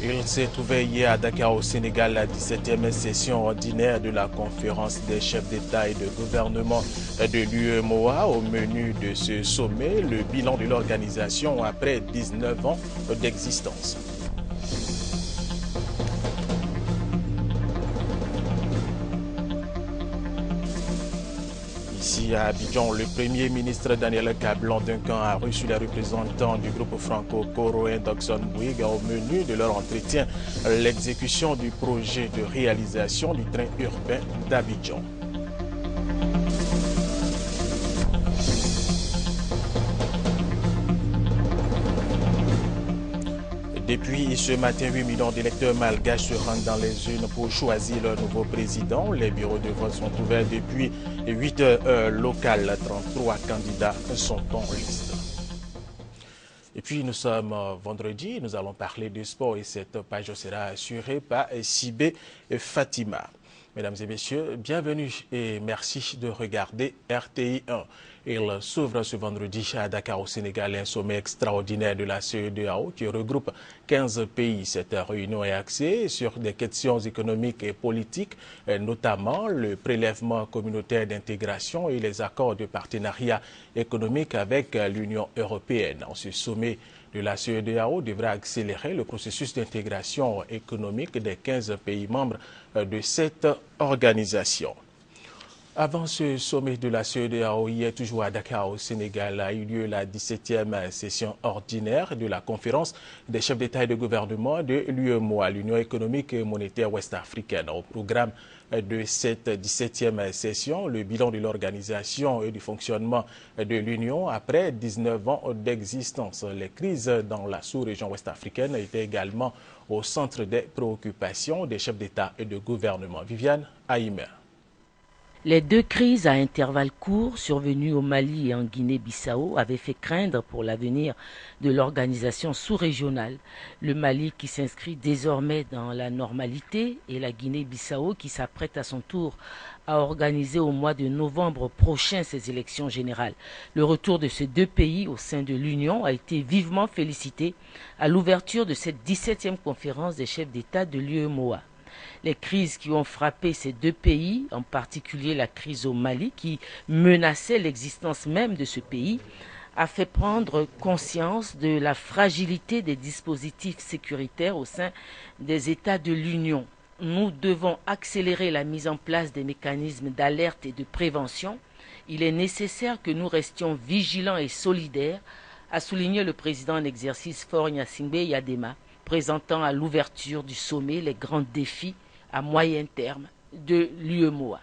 Il s'est ouvert hier à Dakar au Sénégal la 17e session ordinaire de la conférence des chefs d'État et de gouvernement de l'UEMOA. Au menu de ce sommet, le bilan de l'organisation après 19 ans d'existence. Ici à Abidjan, le Premier ministre Daniel Kablan-Duncan a reçu les représentants du groupe franco-coroen d'Oxon Bouygues. Au menu de leur entretien, l'exécution du projet de réalisation du train urbain d'Abidjan. Depuis ce matin, 8 millions d'électeurs malgaches se rendent dans les urnes pour choisir leur nouveau président. Les bureaux de vote sont ouverts depuis 8 heures locales. 33 candidats sont en liste. Et puis nous sommes vendredi, nous allons parler du sport et cette page sera assurée par Sibé Fatima. Mesdames et messieurs, bienvenue et merci de regarder RTI 1. Il s'ouvre ce vendredi à Dakar au Sénégal un sommet extraordinaire de la CEDEAO qui regroupe 15 pays. Cette réunion est axée sur des questions économiques et politiques, notamment le prélèvement communautaire d'intégration et les accords de partenariat économique avec l'Union européenne. Ce sommet de la CEDEAO devra accélérer le processus d'intégration économique des 15 pays membres de cette organisation. Avant ce sommet de la CEDEAO, hier toujours à Dakar au Sénégal, a eu lieu la 17e session ordinaire de la conférence des chefs d'État et de gouvernement de l'UEMOA, l'Union économique et monétaire ouest-africaine. Au programme de cette 17e session, le bilan de l'organisation et du fonctionnement de l'Union après 19 ans d'existence. Les crises dans la sous-région ouest-africaine étaient également au centre des préoccupations des chefs d'État et de gouvernement. Viviane Haïmer. Les deux crises à intervalles courts survenues au Mali et en Guinée-Bissau avaient fait craindre pour l'avenir de l'organisation sous-régionale. Le Mali qui s'inscrit désormais dans la normalité et la Guinée-Bissau qui s'apprête à son tour à organiser au mois de novembre prochain ses élections générales. Le retour de ces deux pays au sein de l'Union a été vivement félicité à l'ouverture de cette 17e conférence des chefs d'État de l'UEMOA. Les crises qui ont frappé ces deux pays, en particulier la crise au Mali qui menaçait l'existence même de ce pays, a fait prendre conscience de la fragilité des dispositifs sécuritaires au sein des États de l'Union. Nous devons accélérer la mise en place des mécanismes d'alerte et de prévention. Il est nécessaire que nous restions vigilants et solidaires, a souligné le président en exercice Faure Gnassingbé Yadema, présentant à l'ouverture du sommet les grands défis à moyen terme de l'UEMOA.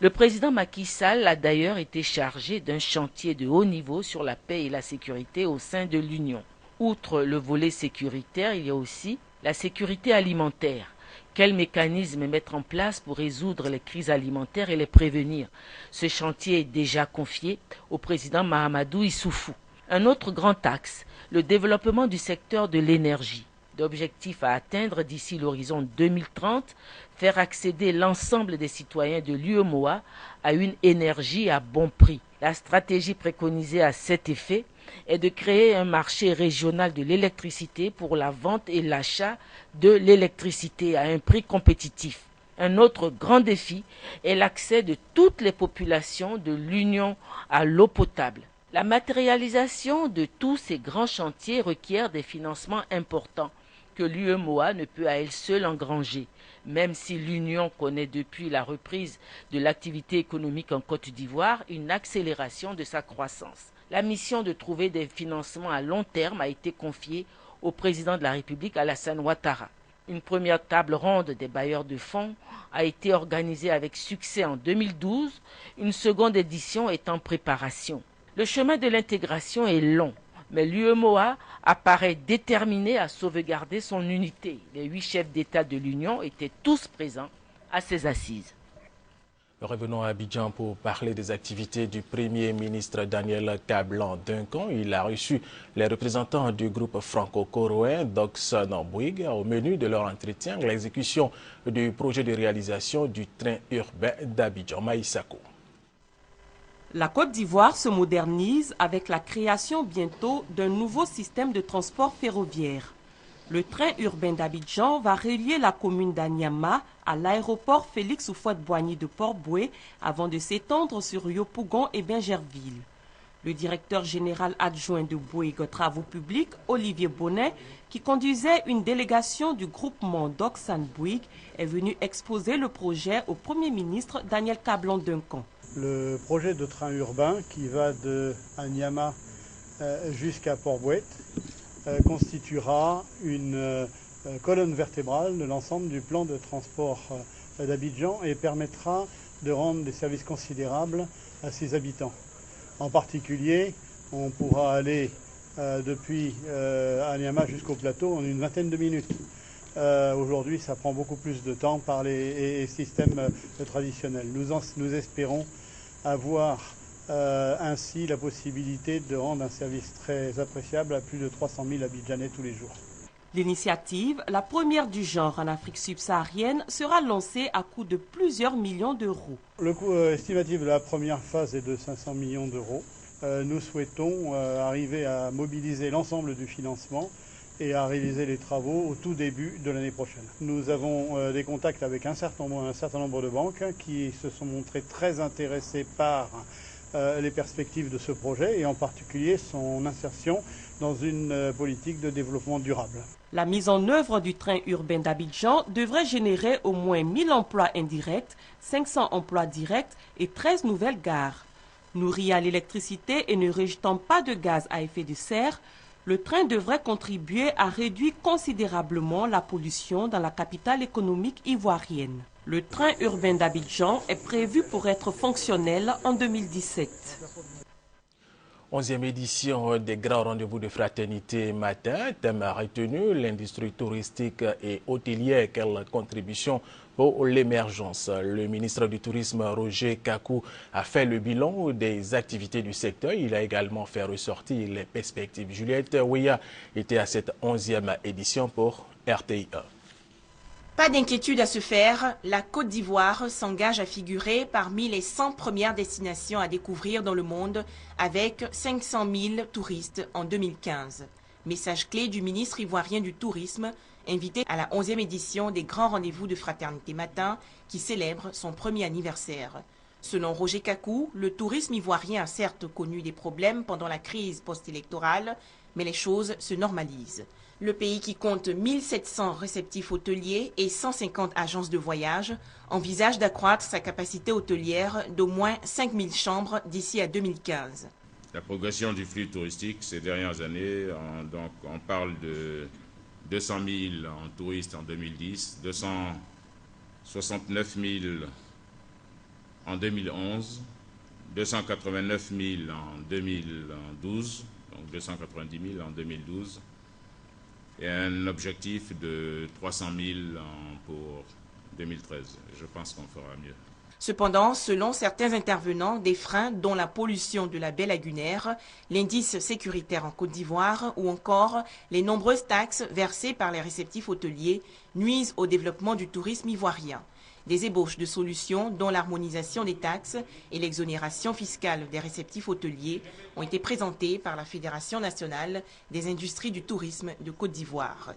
Le président Macky Sall a d'ailleurs été chargé d'un chantier de haut niveau sur la paix et la sécurité au sein de l'Union. Outre le volet sécuritaire, il y a aussi la sécurité alimentaire. Quels mécanismes mettre en place pour résoudre les crises alimentaires et les prévenir? Ce chantier est déjà confié au président Mahamadou Issoufou. Un autre grand axe, le développement du secteur de l'énergie. D'objectifs à atteindre d'ici l'horizon 2030, faire accéder l'ensemble des citoyens de l'UEMOA à une énergie à bon prix. La stratégie préconisée à cet effet est de créer un marché régional de l'électricité pour la vente et l'achat de l'électricité à un prix compétitif. Un autre grand défi est l'accès de toutes les populations de l'Union à l'eau potable. La matérialisation de tous ces grands chantiers requiert des financements importants que l'UEMOA ne peut à elle seule engranger, même si l'Union connaît depuis la reprise de l'activité économique en Côte d'Ivoire une accélération de sa croissance. La mission de trouver des financements à long terme a été confiée au président de la République Alassane Ouattara. Une première table ronde des bailleurs de fonds a été organisée avec succès en 2012, une seconde édition est en préparation. Le chemin de l'intégration est long, mais l'UEMOA apparaît déterminé à sauvegarder son unité. Les 8 chefs d'État de l'Union étaient tous présents à ces assises. Revenons à Abidjan pour parler des activités du Premier ministre Daniel Kablan-Duncan. Il a reçu les représentants du groupe franco-coroen d'Oxon Bouygues. Au menu de leur entretien, l'exécution du projet de réalisation du train urbain d'Abidjan. Maïsako. La Côte d'Ivoire se modernise avec la création bientôt d'un nouveau système de transport ferroviaire. Le train urbain d'Abidjan va relier la commune d'Anyama à l'aéroport Félix Houphouët-Boigny de Port-Bouët avant de s'étendre sur Yopougon et Bingerville. Le directeur général adjoint de Bouygues Travaux Publics, Olivier Bonnet, qui conduisait une délégation du groupement d'Oxane Bouygues, est venu exposer le projet au Premier ministre Daniel Kablan-Duncan. Le projet de train urbain qui va de Anyama jusqu'à Port-Bouët constituera une colonne vertébrale de l'ensemble du plan de transport d'Abidjan et permettra de rendre des services considérables à ses habitants. En particulier, on pourra aller depuis Anyama jusqu'au plateau en une vingtaine de minutes. Aujourd'hui, ça prend beaucoup plus de temps par les systèmes traditionnels. Nous espérons avoir ainsi la possibilité de rendre un service très appréciable à plus de 300 000 Abidjanais tous les jours. L'initiative, la première du genre en Afrique subsaharienne, sera lancée à coût de plusieurs millions d'euros. Le coût estimatif de la première phase est de 500 millions d'euros. Nous souhaitons arriver à mobiliser l'ensemble du financement et à réaliser les travaux au tout début de l'année prochaine. Nous avons des contacts avec un certain nombre de banques qui se sont montrées très intéressées par les perspectives de ce projet et en particulier son insertion dans une politique de développement durable. La mise en œuvre du train urbain d'Abidjan devrait générer au moins 1000 emplois indirects, 500 emplois directs et 13 nouvelles gares. Nourri à l'électricité et ne rejetant pas de gaz à effet de serre, le train devrait contribuer à réduire considérablement la pollution dans la capitale économique ivoirienne. Le train urbain d'Abidjan est prévu pour être fonctionnel en 2017. 11e édition des grands rendez-vous de fraternité matin. Thème retenu, l'industrie touristique et hôtelière, quelle contribution pour l'émergence. Le ministre du Tourisme, Roger Kakou, a fait le bilan des activités du secteur. Il a également fait ressortir les perspectives. Juliette Ouya était à cette 11e édition pour RTI 1. Pas d'inquiétude à se faire, la Côte d'Ivoire s'engage à figurer parmi les 100 premières destinations à découvrir dans le monde avec 500 000 touristes en 2015. Message clé du ministre ivoirien du Tourisme, invité à la 11e édition des grands rendez-vous de Fraternité Matin qui célèbre son premier anniversaire. Selon Roger Kakou, le tourisme ivoirien a certes connu des problèmes pendant la crise post-électorale, mais les choses se normalisent. Le pays, qui compte 1700 réceptifs hôteliers et 150 agences de voyage, envisage d'accroître sa capacité hôtelière d'au moins 5000 chambres d'ici à 2015. La progression du flux touristique ces dernières années, on parle de 200 000 en touristes en 2010, 269 000 en 2011, 289 000 en 2012, donc 290 000 en 2012. Et un objectif de 300 000 pour 2013. Je pense qu'on fera mieux. Cependant, selon certains intervenants, des freins dont la pollution de la baie lagunaire, l'indice sécuritaire en Côte d'Ivoire ou encore les nombreuses taxes versées par les réceptifs hôteliers nuisent au développement du tourisme ivoirien. Des ébauches de solutions, dont l'harmonisation des taxes et l'exonération fiscale des réceptifs hôteliers, ont été présentées par la Fédération nationale des industries du tourisme de Côte d'Ivoire.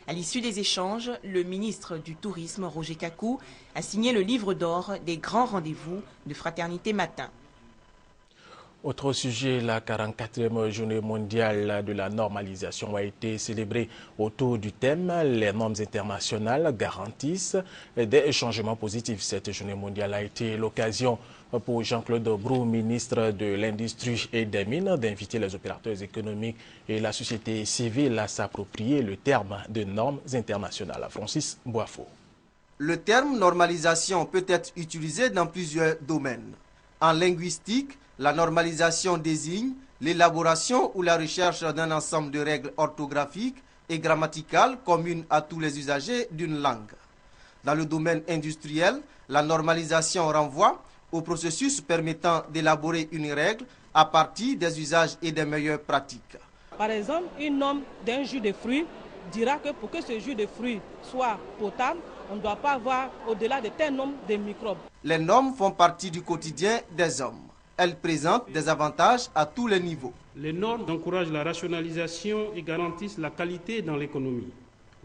À l'issue des échanges, le ministre du Tourisme, Roger Kakou, a signé le livre d'or des grands rendez-vous de Fraternité Matin. Autre sujet, la 44e journée mondiale de la normalisation a été célébrée autour du thème « Les normes internationales garantissent des changements positifs ». Cette journée mondiale a été l'occasion pour Jean-Claude Brou, ministre de l'Industrie et des Mines, d'inviter les opérateurs économiques et la société civile à s'approprier le terme de normes internationales. Francis Boifo. Le terme normalisation peut être utilisé dans plusieurs domaines. En linguistique, la normalisation désigne l'élaboration ou la recherche d'un ensemble de règles orthographiques et grammaticales communes à tous les usagers d'une langue. Dans le domaine industriel, la normalisation renvoie au processus permettant d'élaborer une règle à partir des usages et des meilleures pratiques. Par exemple, une norme d'un jus de fruits dira que pour que ce jus de fruits soit potable, on ne doit pas avoir au-delà de tel nombre de microbes. Les normes font partie du quotidien des hommes. Elles présentent des avantages à tous les niveaux. Les normes encouragent la rationalisation et garantissent la qualité dans l'économie.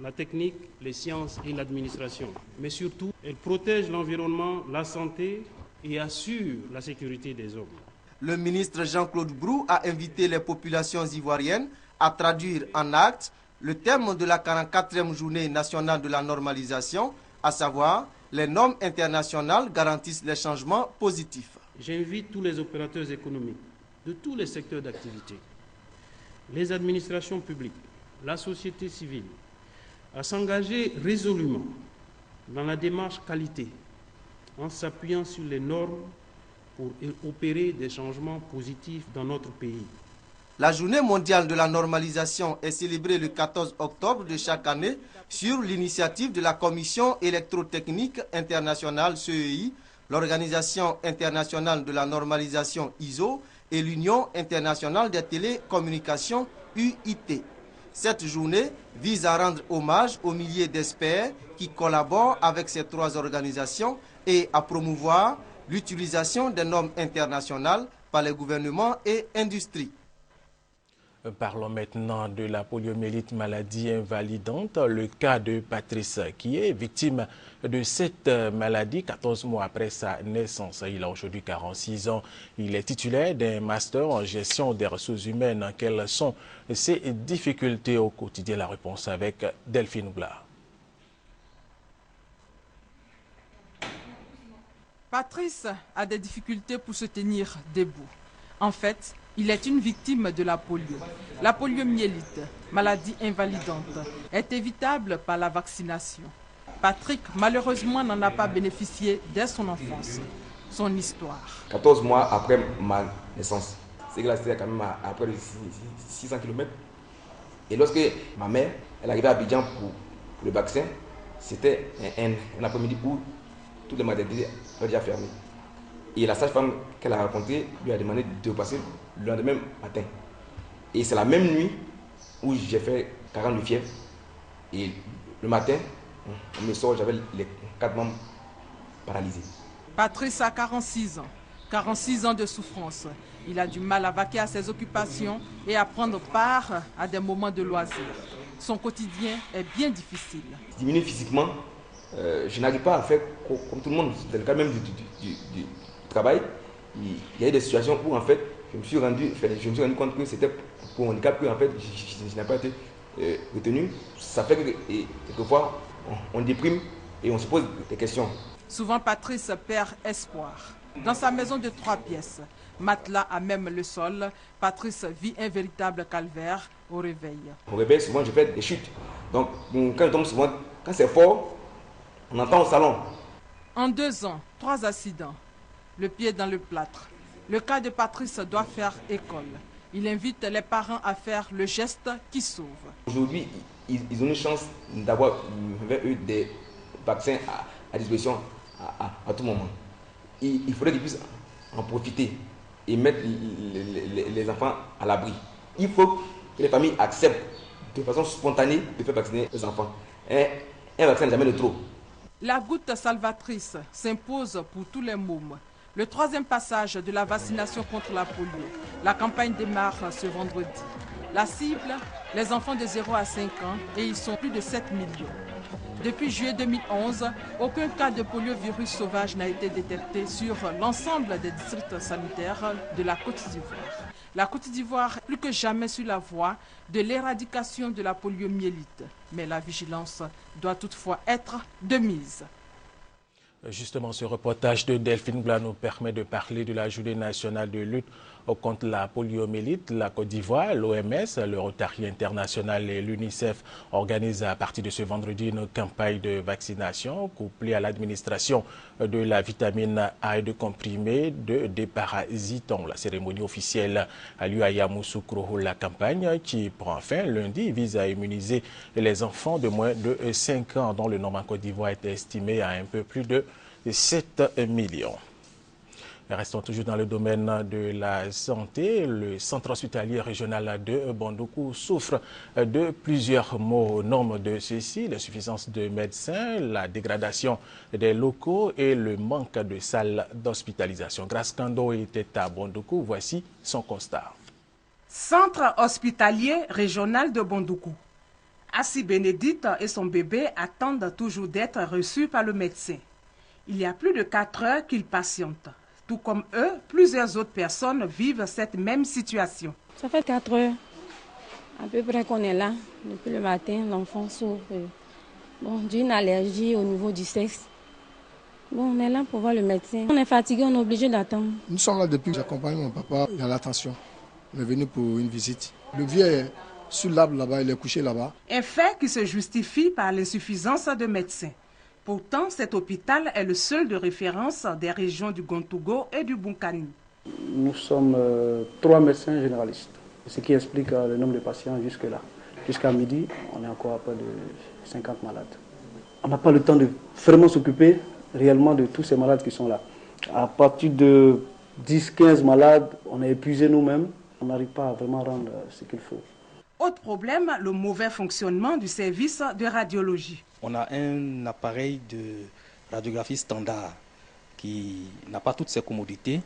la technique, les sciences et l'administration. Mais surtout, elle protège l'environnement, la santé et assure la sécurité des hommes. Le ministre Jean-Claude Brou a invité les populations ivoiriennes à traduire en actes le thème de la 44e journée nationale de la normalisation, à savoir les normes internationales garantissent les changements positifs. J'invite tous les opérateurs économiques de tous les secteurs d'activité, les administrations publiques, la société civile, à s'engager résolument dans la démarche qualité en s'appuyant sur les normes pour opérer des changements positifs dans notre pays. La journée mondiale de la normalisation est célébrée le 14 octobre de chaque année sur l'initiative de la Commission électrotechnique internationale CEI, l'Organisation internationale de la normalisation ISO et l'Union internationale des télécommunications UIT. Cette journée vise à rendre hommage aux milliers d'experts qui collaborent avec ces trois organisations et à promouvoir l'utilisation des normes internationales par les gouvernements et industries. Parlons maintenant de la poliomyélite, maladie invalidante. Le cas de Patrice, qui est victime de cette maladie 14 mois après sa naissance. Il a aujourd'hui 46 ans. Il est titulaire d'un master en gestion des ressources humaines. Quelles sont ses difficultés au quotidien? La réponse avec Delphine Ougla. Patrice a des difficultés pour se tenir debout. En fait, il est une victime de la polio. La poliomyélite, maladie invalidante, est évitable par la vaccination. Patrick, malheureusement, n'en a pas bénéficié dès son enfance. Son histoire. 14 mois après ma naissance, c'est que là, c'était quand même après 600 km. Et lorsque ma mère, elle arrivait à Abidjan pour le vaccin, c'était un après-midi où toutes les maternités étaient déjà fermées. Et la sage-femme qu'elle a rencontrée lui a demandé de passer le lendemain matin. Et c'est la même nuit où j'ai fait 40 de fièvre. Et le matin, on me sort, j'avais les 4 membres paralysés. Patrice a 46 ans. 46 ans de souffrance. Il a du mal à vaquer à ses occupations et à prendre part à des moments de loisirs. Son quotidien est bien difficile. Diminué physiquement, je n'arrive pas à faire comme tout le monde. Dans le cas même du travail, il y a eu des situations où en fait je me suis rendu compte que c'était pour mon handicap que en fait je n'ai pas été retenu. Ça fait que quelquefois on déprime et on se pose des questions. Souvent Patrice perd espoir. Dans sa maison de 3 pièces, matelas à même le sol, Patrice vit un véritable calvaire au réveil. Au réveil, souvent je fais des chutes. Donc quand je tombe souvent, quand c'est fort, on entend au salon. En 2 ans, 3 accidents. Le pied dans le plâtre. Le cas de Patrice doit faire école. Il invite les parents à faire le geste qui sauve. Aujourd'hui, ils ont une chance d'avoir des vaccins à disposition à tout moment. Il faudrait qu'ils puissent en profiter et mettre les enfants à l'abri. Il faut que les familles acceptent de façon spontanée de faire vacciner les enfants. Un vaccin n'est jamais de trop. La goutte salvatrice s'impose pour tous les mômes. Le 3e passage de la vaccination contre la polio. La campagne démarre ce vendredi. La cible, les enfants de 0 à 5 ans et ils sont plus de 7 millions. Depuis juillet 2011, aucun cas de poliovirus sauvage n'a été détecté sur l'ensemble des districts sanitaires de la Côte d'Ivoire. La Côte d'Ivoire est plus que jamais sur la voie de l'éradication de la poliomyélite. Mais la vigilance doit toutefois être de mise. Justement, ce reportage de Delphine Blanc nous permet de parler de la journée nationale de lutte contre la poliomyélite. La Côte d'Ivoire, l'OMS, le Rotary International et l'UNICEF organisent à partir de ce vendredi une campagne de vaccination couplée à l'administration de la vitamine A et de comprimés de déparasitants. La cérémonie officielle a lieu à Yamoussoukro. La campagne qui prend fin lundi vise à immuniser les enfants de moins de 5 ans dont le nombre en Côte d'Ivoire est estimé à un peu plus de 7 millions. Restons toujours dans le domaine de la santé. Le centre hospitalier régional de Bondoukou souffre de plusieurs maux. Au nombre de ceux-ci, l'insuffisance de médecins, la dégradation des locaux et le manque de salles d'hospitalisation. Grace Kando était à Bondoukou. Voici son constat. Centre hospitalier régional de Bondoukou. Assi Bénédicte et son bébé attendent toujours d'être reçus par le médecin. Il y a plus de 4 heures qu'ils patientent. Tout comme eux, plusieurs autres personnes vivent cette même situation. Ça fait 4 heures à peu près qu'on est là. Depuis le matin, l'enfant souffre d'une allergie au niveau du sexe. Bon, on est là pour voir le médecin. On est fatigué, on est obligé d'attendre. Nous sommes là depuis que j'accompagne mon papa à l'attention. On est venu pour une visite. Le vieux est sur l'arbre là-bas, il est couché là-bas. Un fait qui se justifie par l'insuffisance de médecins. Pourtant, cet hôpital est le seul de référence des régions du Gontougo et du Bunkani. Nous sommes 3 médecins généralistes, ce qui explique le nombre de patients jusque-là. Jusqu'à midi, on est encore à près de 50 malades. On n'a pas le temps de vraiment s'occuper réellement de tous ces malades qui sont là. À partir de 10-15 malades, on est épuisé nous-mêmes. On n'arrive pas à vraiment rendre ce qu'il faut. Autre problème, le mauvais fonctionnement du service de radiologie. On a un appareil de radiographie standard qui n'a pas toutes ses commodités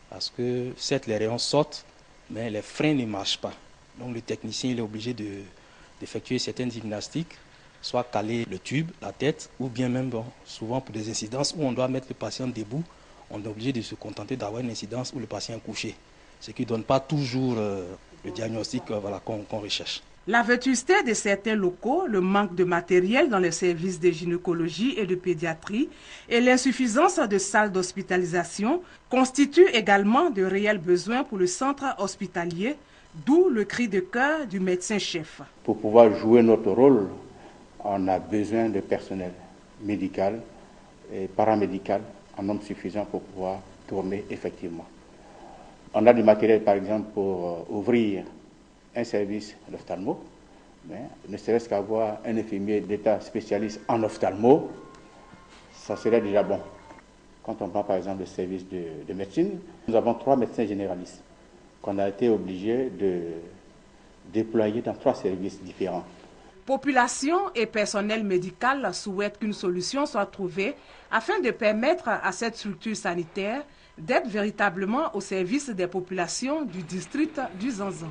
parce que certes les rayons sortent, mais les freins ne marchent pas. Donc le technicien il est obligé d'effectuer certaines gymnastiques, soit caler le tube, la tête, ou bien même souvent pour des incidences où on doit mettre le patient debout, on est obligé de se contenter d'avoir une incidence où le patient est couché, ce qui ne donne pas toujours le diagnostic qu'on recherche. La vétusté de certains locaux, le manque de matériel dans les services de gynécologie et de pédiatrie et l'insuffisance de salles d'hospitalisation constituent également de réels besoins pour le centre hospitalier, d'où le cri de cœur du médecin-chef. Pour pouvoir jouer notre rôle, on a besoin de personnel médical et paramédical en nombre suffisant pour pouvoir tourner effectivement. On a du matériel, par exemple, pour ouvrir un service d'ophtalmo, mais ne serait-ce qu'avoir un infirmier d'État spécialiste en ophtalmo, ça serait déjà bon. Quand on prend par exemple le service de médecine, nous avons 3 médecins généralistes qu'on a été obligés de déployer dans 3 services différents. Population et personnel médical souhaitent qu'une solution soit trouvée afin de permettre à cette structure sanitaire d'être véritablement au service des populations du district du Zanzan.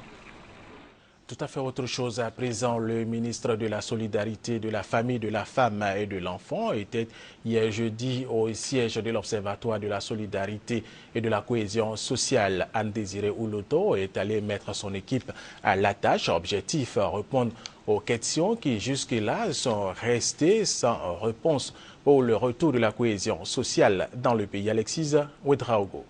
Tout à fait autre chose à présent. Le ministre de la Solidarité, de la Famille, de la Femme et de l'Enfant était hier jeudi au siège de l'Observatoire de la Solidarité et de la Cohésion sociale. Anne-Désirée Ouloto est allée mettre son équipe à la tâche. Objectif, répondre aux questions qui jusque-là sont restées sans réponse pour le retour de la cohésion sociale dans le pays. Alexis Ouedraogo.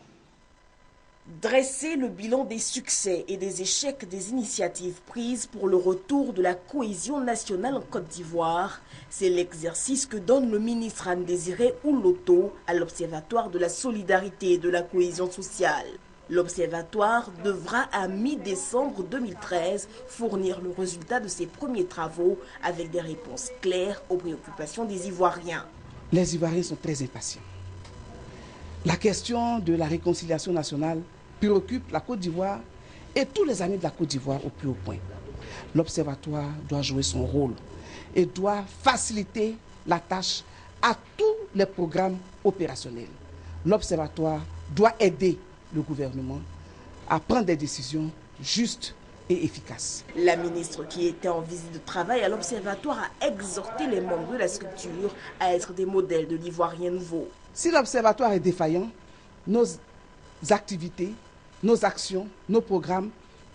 Dresser le bilan des succès et des échecs des initiatives prises pour le retour de la cohésion nationale en Côte d'Ivoire, c'est l'exercice que donne le ministre Anne-Désirée Ouloto à l'Observatoire de la Solidarité et de la Cohésion sociale. L'Observatoire devra à mi-décembre 2013 fournir le résultat de ses premiers travaux avec des réponses claires aux préoccupations des Ivoiriens. Les Ivoiriens sont très impatients. La question de la réconciliation nationale préoccupe la Côte d'Ivoire et tous les amis de la Côte d'Ivoire au plus haut point. L'Observatoire doit jouer son rôle et doit faciliter la tâche à tous les programmes opérationnels. L'Observatoire doit aider le gouvernement à prendre des décisions justes et efficaces. La ministre qui était en visite de travail à l'Observatoire a exhorté les membres de la structure à être des modèles de l'Ivoirien nouveau. Si l'Observatoire est défaillant, nos activités, nos actions, nos programmes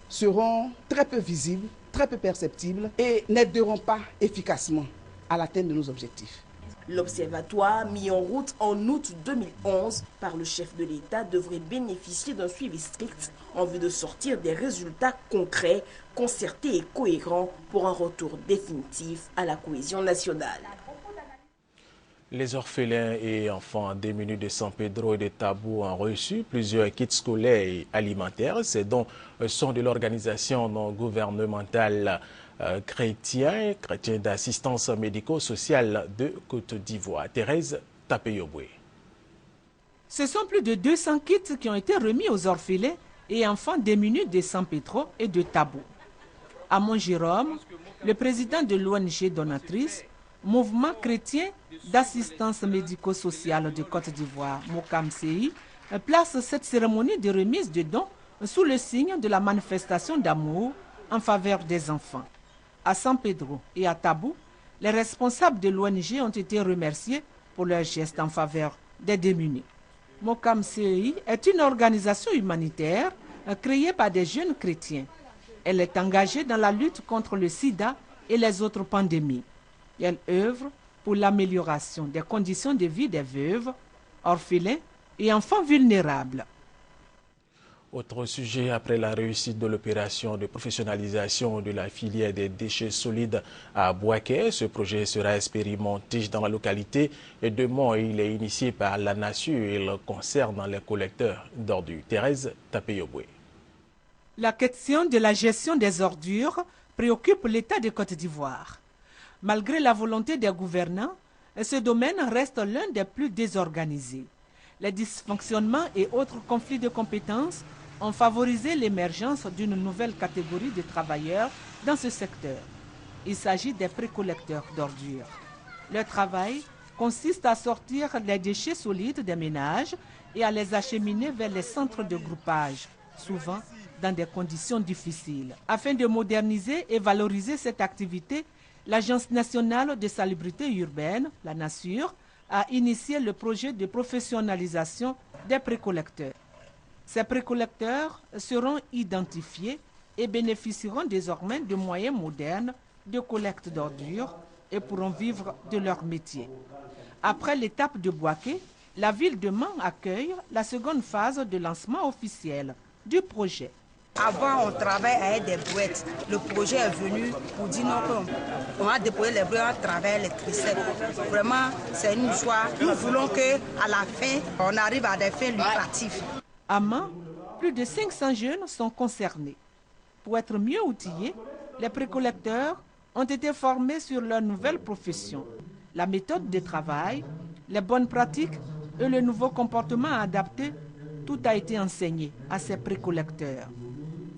seront très peu visibles, très peu perceptibles et n'aideront pas efficacement à l'atteinte de nos objectifs. L'Observatoire, mis en route en août 2011 par le chef de l'État, devrait bénéficier d'un suivi strict en vue de sortir des résultats concrets, concertés et cohérents pour un retour définitif à la cohésion nationale. Les orphelins et enfants démunis de San Pedro et de Tabou ont reçu plusieurs kits scolaires et alimentaires. Ces dons sont de l'organisation non gouvernementale chrétien d'assistance médico-sociale de Côte d'Ivoire. Thérèse Tapeyoboué. Ce sont plus de 200 kits qui ont été remis aux orphelins et enfants démunis de San Pedro et de Tabou. Amon Jérôme, le président de l'ONG donatrice, Mouvement chrétien d'assistance médico-sociale de Côte d'Ivoire, MOCAMCI, place cette cérémonie de remise de dons sous le signe de la manifestation d'amour en faveur des enfants. À San Pedro et à Tabou, les responsables de l'ONG ont été remerciés pour leur geste en faveur des démunis. Mokam CEI est une organisation humanitaire créée par des jeunes chrétiens. Elle est engagée dans la lutte contre le sida et les autres pandémies. Elle œuvre pour l'amélioration des conditions de vie des veuves, orphelins et enfants vulnérables. Autre sujet, après la réussite de l'opération de professionnalisation de la filière des déchets solides à Bouaké, ce projet sera expérimenté dans la localité et demain il est initié par la nation et il concerne les collecteurs d'ordures. Thérèse Tapeyoboué. La question de la gestion des ordures préoccupe l'État de Côte d'Ivoire. Malgré la volonté des gouvernants, ce domaine reste l'un des plus désorganisés. Les dysfonctionnements et autres conflits de compétences ont favorisé l'émergence d'une nouvelle catégorie de travailleurs dans ce secteur. Il s'agit des précollecteurs d'ordures. Leur travail consiste à sortir les déchets solides des ménages et à les acheminer vers les centres de groupage, souvent dans des conditions difficiles. Afin de moderniser et valoriser cette activité, l'Agence nationale de salubrité urbaine, la NASUR, a initié le projet de professionnalisation des précollecteurs. Ces précollecteurs seront identifiés et bénéficieront désormais de moyens modernes de collecte d'ordures et pourront vivre de leur métier. Après l'étape de Bouaké, la ville de Mans accueille la seconde phase de lancement officiel du projet. Avant, on travaillait avec des brouettes. Le projet est venu pour dire qu'on a déposé les brouettes à travers les triceps. Vraiment, c'est une joie. Nous voulons qu'à la fin, on arrive à des fins lucratives. À Mans, plus de 500 jeunes sont concernés. Pour être mieux outillés, les précollecteurs ont été formés sur leur nouvelle profession. La méthode de travail, les bonnes pratiques et le nouveau comportement adapté, tout a été enseigné à ces précollecteurs.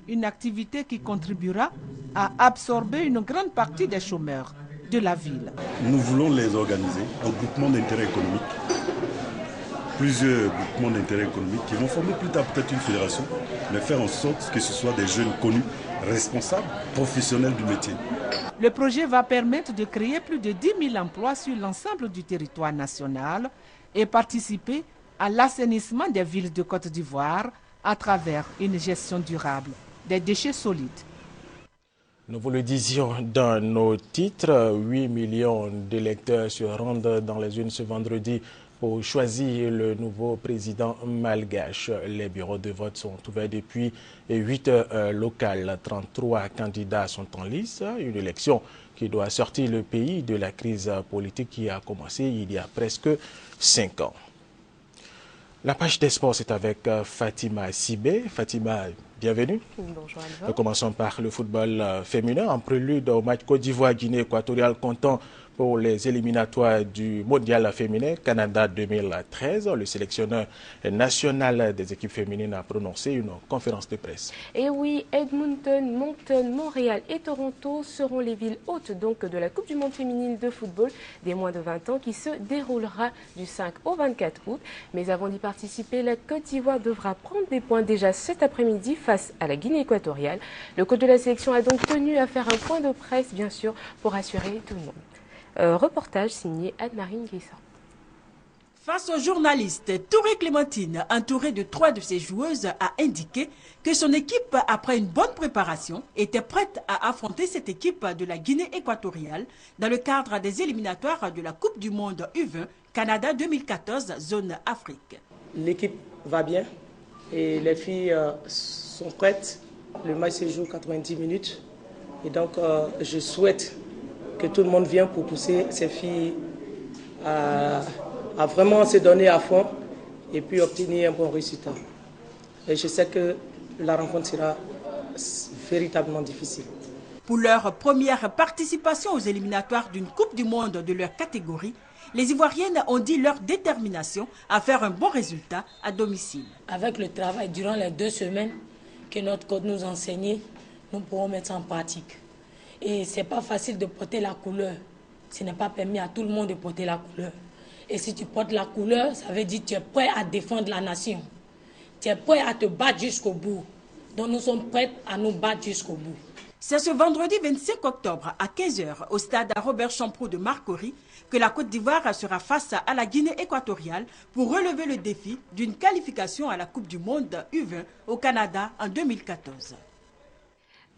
Une activité qui contribuera à absorber une grande partie des chômeurs de la ville. Nous voulons les organiser en groupements d'intérêt économique, plusieurs groupements d'intérêt économique qui vont former plus tard peut-être une fédération, mais faire en sorte que ce soit des jeunes connus, responsables, professionnels du métier. Le projet va permettre de créer plus de 10 000 emplois sur l'ensemble du territoire national et participer à l'assainissement des villes de Côte d'Ivoire à travers une gestion durable des déchets solides. Nous vous le disions dans nos titres, 8 millions d'électeurs se rendent dans les urnes ce vendredi pour choisir le nouveau président malgache. Les bureaux de vote sont ouverts depuis 8 heures locales. 33 candidats sont en lice. Une élection qui doit sortir le pays de la crise politique qui a commencé il y a presque 5 ans. La page des sports, c'est avec Fatima Sibé. Fatima, bienvenue. Bonjour Alva. Nous commençons par le football féminin. En prélude au match Côte d'Ivoire-Guinée équatoriale comptant pour les éliminatoires du mondial féminin Canada 2013, le sélectionneur national des équipes féminines a prononcé une conférence de presse. Et oui, Edmonton, Moncton, Montréal et Toronto seront les villes hôtes donc de la Coupe du monde féminine de football des moins de 20 ans qui se déroulera du 5 au 24 août. Mais avant d'y participer, la Côte d'Ivoire devra prendre des points déjà cet après-midi face à la Guinée équatoriale. Le coach de la sélection a donc tenu à faire un point de presse, bien sûr, pour rassurer tout le monde. Reportage signé Anne-Marie Nguessa. Face aux journalistes, Touré Clémentine, entourée de 3 de ses joueuses, a indiqué que son équipe, après une bonne préparation, était prête à affronter cette équipe de la Guinée équatoriale dans le cadre des éliminatoires de la Coupe du monde U20 Canada 2014 zone Afrique. L'équipe va bien et les filles sont prêtes. Le match se joue 90 minutes et donc je souhaite que tout le monde vienne pour pousser ces filles à vraiment se donner à fond et puis obtenir un bon résultat. Et je sais que la rencontre sera véritablement difficile. Pour leur première participation aux éliminatoires d'une Coupe du monde de leur catégorie, les Ivoiriennes ont dit leur détermination à faire un bon résultat à domicile. Avec le travail durant les 2 semaines que notre coach nous a enseigné, nous pourrons mettre ça en pratique. Et ce n'est pas facile de porter la couleur. Ce n'est pas permis à tout le monde de porter la couleur. Et si tu portes la couleur, ça veut dire que tu es prêt à défendre la nation. Tu es prêt à te battre jusqu'au bout. Donc nous sommes prêts à nous battre jusqu'au bout. C'est ce vendredi 25 octobre à 15h au stade Robert Champroux de Marcory que la Côte d'Ivoire sera face à la Guinée équatoriale pour relever le défi d'une qualification à la Coupe du Monde U20 au Canada en 2014.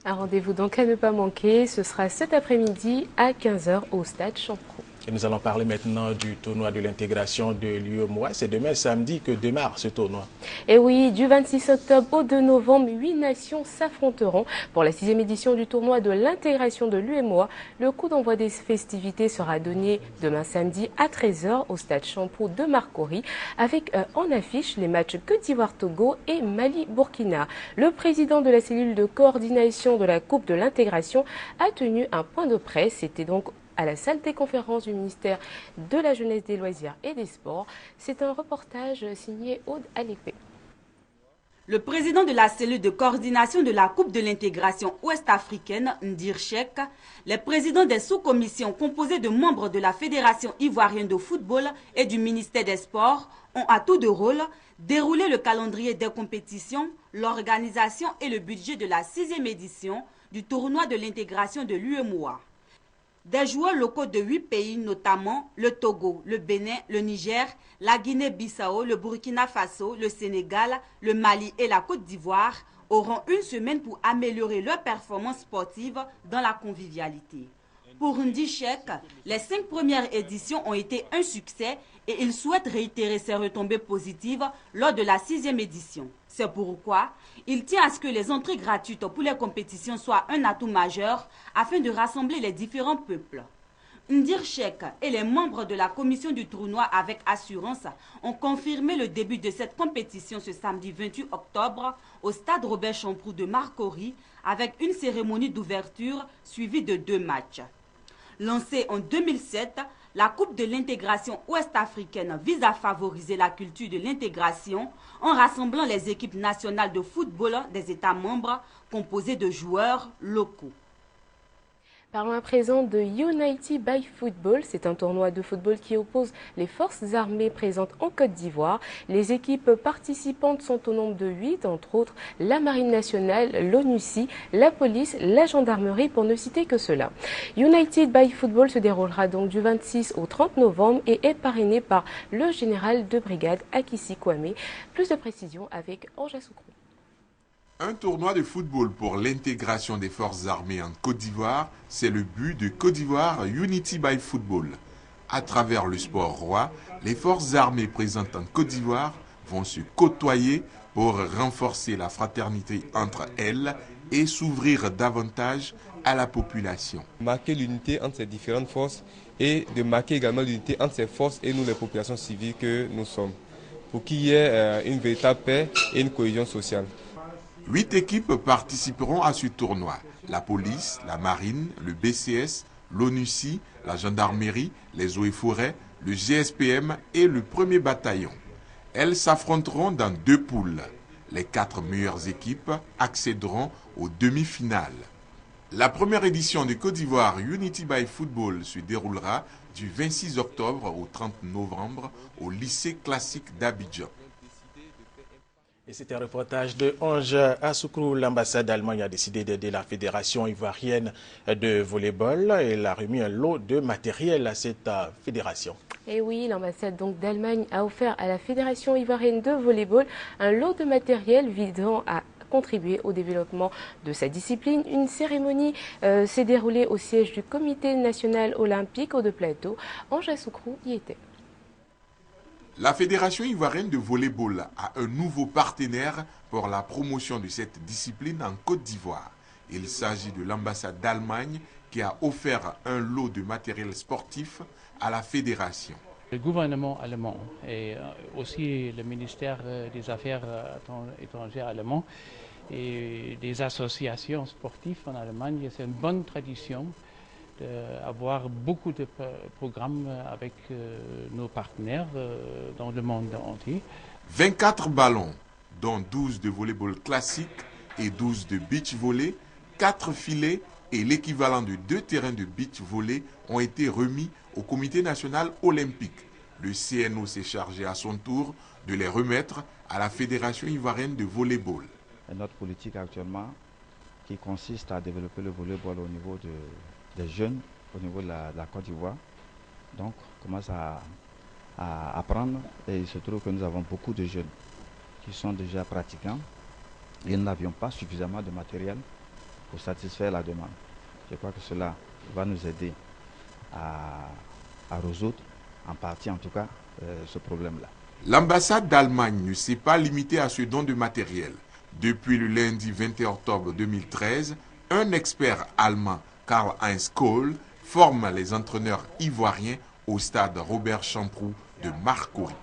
Un rendez-vous donc à ne pas manquer, ce sera cet après-midi à 15h au stade Champroux. Et nous allons parler maintenant du tournoi de l'intégration de l'UEMOA. C'est demain samedi que démarre ce tournoi. Et oui, du 26 octobre au 2 novembre, 8 nations s'affronteront pour la 6e édition du tournoi de l'intégration de l'UEMOA. Le coup d'envoi des festivités sera donné demain samedi à 13h au stade Champroux de Marcory avec en affiche les matchs Côte d'Ivoire-Togo et Mali-Burkina. Le président de la cellule de coordination de la Coupe de l'intégration a tenu un point de presse. C'était donc à la salle des conférences du ministère de la Jeunesse, des Loisirs et des Sports. C'est un reportage signé Aude Alépé. Le président de la cellule de coordination de la Coupe de l'intégration ouest-africaine, Ndir Cheikh, les présidents des sous-commissions composées de membres de la Fédération ivoirienne de football et du ministère des Sports ont à tour de rôle déroulé le calendrier des compétitions, l'organisation et le budget de la 6e édition du tournoi de l'intégration de l'UEMOA. Des joueurs locaux de 8 pays, notamment le Togo, le Bénin, le Niger, la Guinée-Bissau, le Burkina Faso, le Sénégal, le Mali et la Côte d'Ivoire, auront une semaine pour améliorer leur performance sportive dans la convivialité. Pour Ndir Cheikh, les 5 premières éditions ont été un succès et il souhaite réitérer ses retombées positives lors de la 6e édition. C'est pourquoi il tient à ce que les entrées gratuites pour les compétitions soient un atout majeur afin de rassembler les différents peuples. Ndir Cheikh et les membres de la commission du tournoi avec assurance ont confirmé le début de cette compétition ce samedi 28 octobre au stade Robert Champroux de Marcory avec une cérémonie d'ouverture suivie de 2 matchs. Lancée en 2007, la Coupe de l'intégration ouest-africaine vise à favoriser la culture de l'intégration en rassemblant les équipes nationales de football des États membres composées de joueurs locaux. Parlons à présent de Unity by Football. C'est un tournoi de football qui oppose les forces armées présentes en Côte d'Ivoire. Les équipes participantes sont au nombre de 8, entre autres la Marine nationale, l'ONUCI, la police, la gendarmerie, pour ne citer que cela. United by Football se déroulera donc du 26 au 30 novembre et est parrainé par le général de brigade Akissi Kwame. Plus de précisions avec Anja Soukrou. Un tournoi de football pour l'intégration des forces armées en Côte d'Ivoire, c'est le but de Côte d'Ivoire Unity by Football. À travers le sport roi, les forces armées présentes en Côte d'Ivoire vont se côtoyer pour renforcer la fraternité entre elles et s'ouvrir davantage à la population. Marquer l'unité entre ces différentes forces et de marquer également l'unité entre ces forces et nous, les populations civiles que nous sommes, pour qu'il y ait une véritable paix et une cohésion sociale. 8 équipes participeront à ce tournoi. La police, la marine, le BCS, l'ONUCI, la gendarmerie, les eaux et forêts, le GSPM et le 1er bataillon. Elles s'affronteront dans 2 poules. Les 4 meilleures équipes accéderont aux demi-finales. La première édition de Côte d'Ivoire Unity by Football se déroulera du 26 octobre au 30 novembre au lycée classique d'Abidjan. Et c'était un reportage de Anja Soukrou. L'ambassade d'Allemagne a décidé d'aider la Fédération ivoirienne de volleyball. Elle a remis un lot de matériel à cette fédération. Et oui, l'ambassade d'Allemagne a offert à la Fédération ivoirienne de volleyball un lot de matériel visant à contribuer au développement de sa discipline. Une cérémonie s'est déroulée au siège du Comité national olympique au de Plateau. Anja Soukrou y était. La Fédération ivoirienne de volleyball a un nouveau partenaire pour la promotion de cette discipline en Côte d'Ivoire. Il s'agit de l'ambassade d'Allemagne qui a offert un lot de matériel sportif à la fédération. Le gouvernement allemand et aussi le ministère des Affaires étrangères allemand et des associations sportives en Allemagne, c'est une bonne tradition d'avoir beaucoup de programmes avec nos partenaires dans le monde entier. 24 ballons, dont 12 de volleyball classique et 12 de beach volley, 4 filets et l'équivalent de 2 terrains de beach volley ont été remis au Comité national olympique. Le CNO s'est chargé à son tour de les remettre à la Fédération ivoirienne de volleyball. Notre politique actuellement, qui consiste à développer le volleyball au niveau des jeunes, au niveau de la Côte d'Ivoire. Donc, on commence à apprendre et il se trouve que nous avons beaucoup de jeunes qui sont déjà pratiquants et nous n'avions pas suffisamment de matériel pour satisfaire la demande. Je crois que cela va nous aider à résoudre, en partie en tout cas, ce problème-là. L'ambassade d'Allemagne ne s'est pas limitée à ce don de matériel. Depuis le lundi 21 octobre 2013, un expert allemand, Karl-Heinz Kohl, forme les entraîneurs ivoiriens au stade Robert Champroux de Marcory.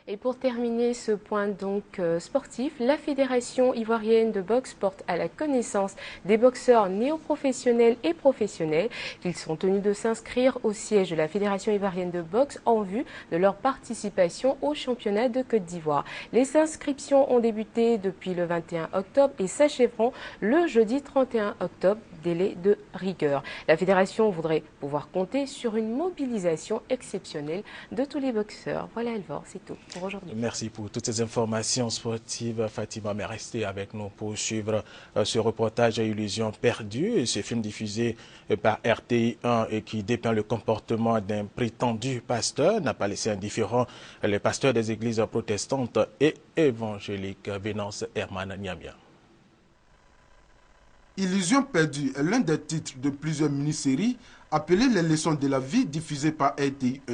Et pour terminer ce point donc sportif, la Fédération ivoirienne de boxe porte à la connaissance des boxeurs néo-professionnels et professionnels qu'ils sont tenus de s'inscrire au siège de la Fédération ivoirienne de boxe en vue de leur participation au championnat de Côte d'Ivoire. Les inscriptions ont débuté depuis le 21 octobre et s'achèveront le jeudi 31 octobre. Délai de rigueur. La fédération voudrait pouvoir compter sur une mobilisation exceptionnelle de tous les boxeurs. Voilà Elvor, c'est tout pour aujourd'hui. Merci pour toutes ces informations sportives, Fatima. Mais restez avec nous pour suivre ce reportage à Illusions perdues. Ce film diffusé par RTI 1 et qui dépeint le comportement d'un prétendu pasteur n'a pas laissé indifférent les pasteurs des églises protestantes et évangéliques. Vénance Herman Niamia. Illusions perdues est l'un des titres de plusieurs mini-séries appelées Les leçons de la vie diffusées par RTI 1.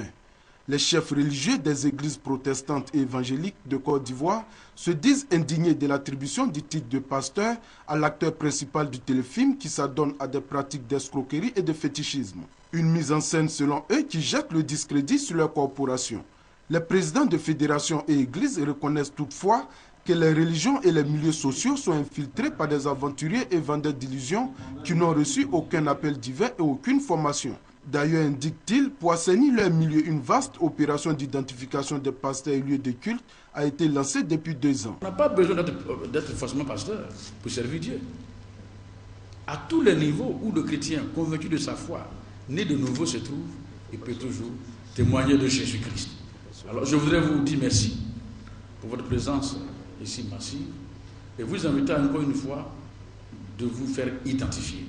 Les chefs religieux des églises protestantes et évangéliques de Côte d'Ivoire se disent indignés de l'attribution du titre de pasteur à l'acteur principal du téléfilm qui s'adonne à des pratiques d'escroquerie et de fétichisme. Une mise en scène selon eux qui jette le discrédit sur leur corporation. Les présidents de fédérations et églises reconnaissent toutefois que les religions et les milieux sociaux sont infiltrés par des aventuriers et vendeurs d'illusions qui n'ont reçu aucun appel divin et aucune formation. D'ailleurs, indique-t-il, pour assainir leur milieu, une vaste opération d'identification des pasteurs et lieux de culte a été lancée depuis 2 ans. On n'a pas besoin d'être forcément pasteur pour servir Dieu. À tous les niveaux où le chrétien convaincu de sa foi, né de nouveau se trouve, il peut toujours témoigner de Jésus-Christ. Alors je voudrais vous dire merci pour votre présence ici massive, et vous inviter encore une fois de vous faire identifier.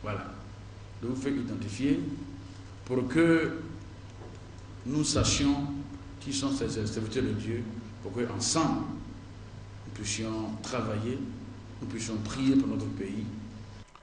Voilà, de vous faire identifier pour que nous sachions qui sont ces serviteurs de Dieu, pour qu'ensemble nous puissions travailler, nous puissions prier pour notre pays.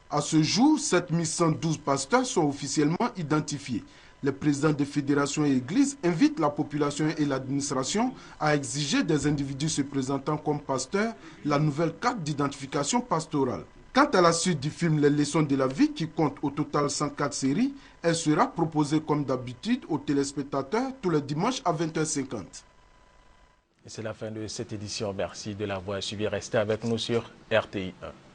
À ce jour, 7112 pasteurs sont officiellement identifiés. Les présidents des fédérations et églises invitent la population et l'administration à exiger des individus se présentant comme pasteurs la nouvelle carte d'identification pastorale. Quant à la suite du film Les leçons de la vie, qui compte au total 104 séries, elle sera proposée comme d'habitude aux téléspectateurs tous les dimanches à 20h50. Et c'est la fin de cette édition. Merci de l'avoir suivi. Restez avec nous sur RTI 1.